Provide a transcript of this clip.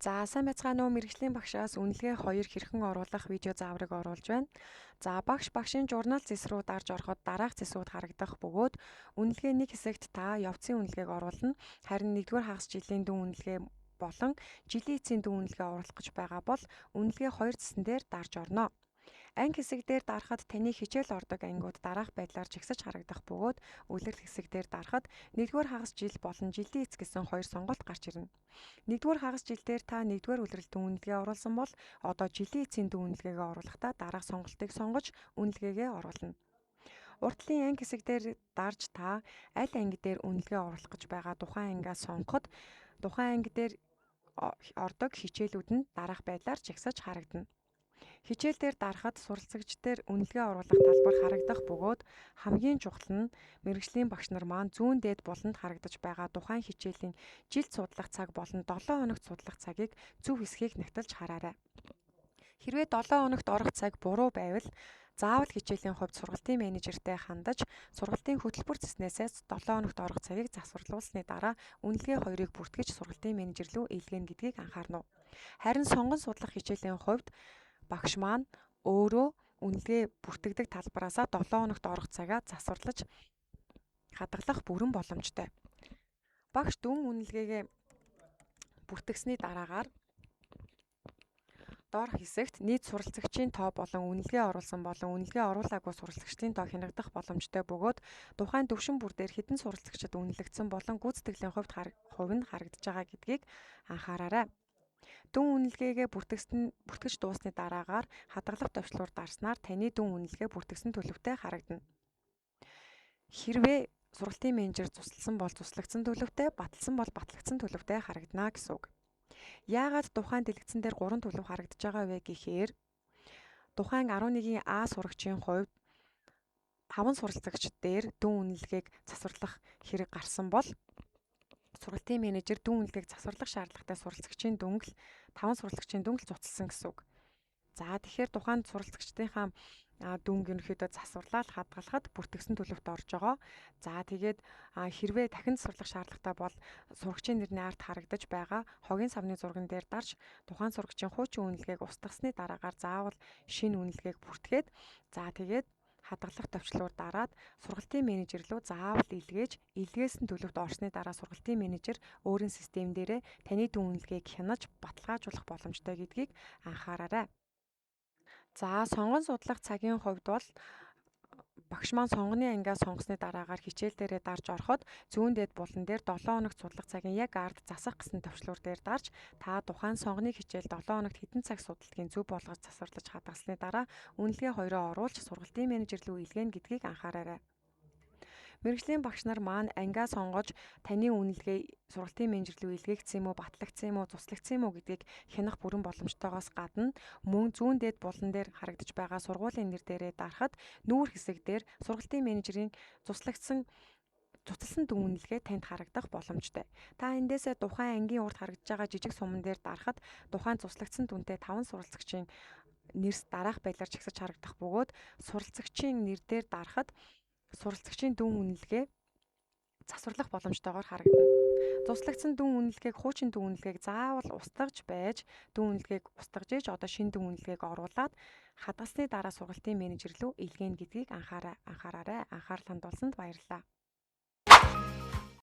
За сайн байцгаана уу мэрэгжлийн багшаас үнэлгээ 2 хэрхэн оруулах видео зааврыг оруулж байна. За багшийн журнал зэс рүү дарж ороход дараах зэсүүд харагдах бөгөөд үнэлгээ нэг хэсэгт та явцын үнэлгээг оруулна. Харин 1-р хагас жилийн дүн үнэлгээ болон жилийн эцсийн дүн үнэлгээ оруулах гэж байгаа бол үнэлгээ 2 зэсэн дээр дарж орно. Анги хэсэг дээр дарахад таны хичээл ордог ангиуд дараах байдлаар жигсэж харагдах бөгөөд үлрэл хэсэг дээр дарахад 1-р хагас жил болон жилийн эц гэсэн хоёр сонголт гарч ирнэ. 1-р хагас жил дээр та 1-р үлрэлт үнэлгээ оруулсан бол одоо жилийн эцсийн дүн үнэлгээгээ оруулахдаа дараах сонголтыг сонгож үнэлгээгээ оруулна. Уртлын анги хэсэг дээр дарж та аль анги дээр үнэлгээ оруулах гэж байгаа тухайн ангиа сонгоход тухайн анги дээр ордог хичээлүүд нь дараах байдлаар жигсаж харагдана. Хичээл дээр дарахад суралцагч дээр үнэлгээ оруулах талбар харагдах бөгөөд хамгийн чухал нь мэрэгжлийн багш нар маань зүүн дээд буланд харагдаж байгаа тухайн хичээлийн жилд судлах цаг болон 7 хоногт судлах цагийг зөв хэсгийг нягтлж хараарай. Хэрвээ 7 хоногт орох цаг буруу байвал заавал хичээлийн хувьд сургалтын менежертэй хандаж сургалтын хөтөлбөр зэснээсээс 7 хоногт орох цагийг засварлуулсны дараа үнэлгээ 2-ыг бүртгэж сургалтын менежер рүү илгээнэ гэдгийг анхаарна уу. Харин сонгон судлах хичээлийн хувьд багш маань өөрөө үнэлгээ бүртгэдэг талбараасаа 7 хоногт орох цагаа засварлаж хадгалах бүрэн боломжтой. Багш дүн үнэлгээгээ бүртгэсний дараагаар доор хэсэгт нийт суралцагчийн тоо болон үнэлгээ оруулсан болон үнэлгээ оруулаагүй суралцагчдын тоо хянагдах боломжтой бөгөөд тухайн төвшин бүр дээр хэдэн суралцагчид үнэлэгдсэн болон гүйцэтгэлийн хувь нь харагдаж байгаа гэдгийг анхаараарай. Дүн үнэлгээгээ бүртгэж дуусны дараагаар хадгалах товчлуур дарснаар таны дүн үнэлгээ бүртгэсэн төлөвтэй харагдана. Хэрвээ сургалтын менежер тусласан бол туслагдсан төлөвтэй, баталсан бол батлагдсан төлөвтэй харагдана гэсэн үг. Яагаад тухайн дэлгэцэн дээр 3 төлөв харагдаж байгаа вэ гэхээр тухайн 11-ийн А сурагчийн хувьд 5 суралцагч дээр дүн үнэлгээг засварлах хэрэг гарсан бол сургалтын менежер дүн үнэлгээг засварлах шаардлагатай суралцагчийн дүнгэл 5 суралцагчийн дүнгэл цуцлсан гэсэн үг. За тэгэхээр тухайн суралцагчдынхаа дүнг ерөнхийдөө засварлаад хадгалахад бүртгэсэн төлөвт орж байгаа. За тэгээд хэрвээ дахин засварлах шаардлагатай бол сурагчийн нэрний арт харагдаж байгаа хогийн савны зурган дээр дарж тухайн сурагчийн хуучин үнэлгээг устгасны дараагаар заавал шинэ үнэлгээг бүртгээд за тэгээд хадгалах товчлуур дараад сургалтын менежер рүү заавал илгээсэн төлөвт орсны дараа сургалтын менежер өөрийн систем дээрээ таны дүн үнэлгээг хянаж баталгаажуулах боломжтой гэдгийг анхаараарай. За сонгон судлах цагийн хувьд бол багш маань сонгоны ангиа сонгосны дараагаар хичээл дээрээ дарж ороход зүүн дээд булан дээр 7 хоногт судлах цагийн яг ард засах гэсэн товчлуур дээр дарж та тухайн сонгоны хичээл 7 хоногт хэдэн цаг судалдгийг зөв болгож засварлаж хадгалсны дараа үнэлгээ 2-оо оруулж сургалтын менежер рүү илгээнэ гэдгийг анхаараарай. Мэргэжлийн багш нар маань ангиа сонгож таны үнэлгээ сургалтын менежер рүү илгээгдсэн юм уу, батлагдсан юм уу, цуслагдсан юм уу гэдгийг хянах бүрэн боломжтойгоос гадна мөн зүүн дээд булан дээр харагдаж байгаа сургуулийн нэр дээрээ дарахад нүүр хэсэг дээр сургалтын менежерийн цуцлсан дүн үнэлгээ танд харагдах боломжтой. Та эндээсээ тухайн ангийн урд харагдаж байгаа жижиг суман дээр дарахад тухайн цуслагдсан дүнтэй 5 суралцагчийн нэрс дараах байдлаар чагсаж харагдах бөгөөд суралцагчийн нэр дээр дарахад суралцагчийн дүн үнэлгээ засварлах боломжтойгоор харагдана. Туслагдсан дүн үнэлгээг хуучин дүн үнэлгээг заавал устгаж байж дүн үнэлгээг устгаж ээж одоо шинэ дүн үнэлгээг оруулаад хадгалсны дараа сургалтын менежер рүү илгээнэ гэдгийг анхаараарай. Анхаарал хандуулсанд баярлалаа.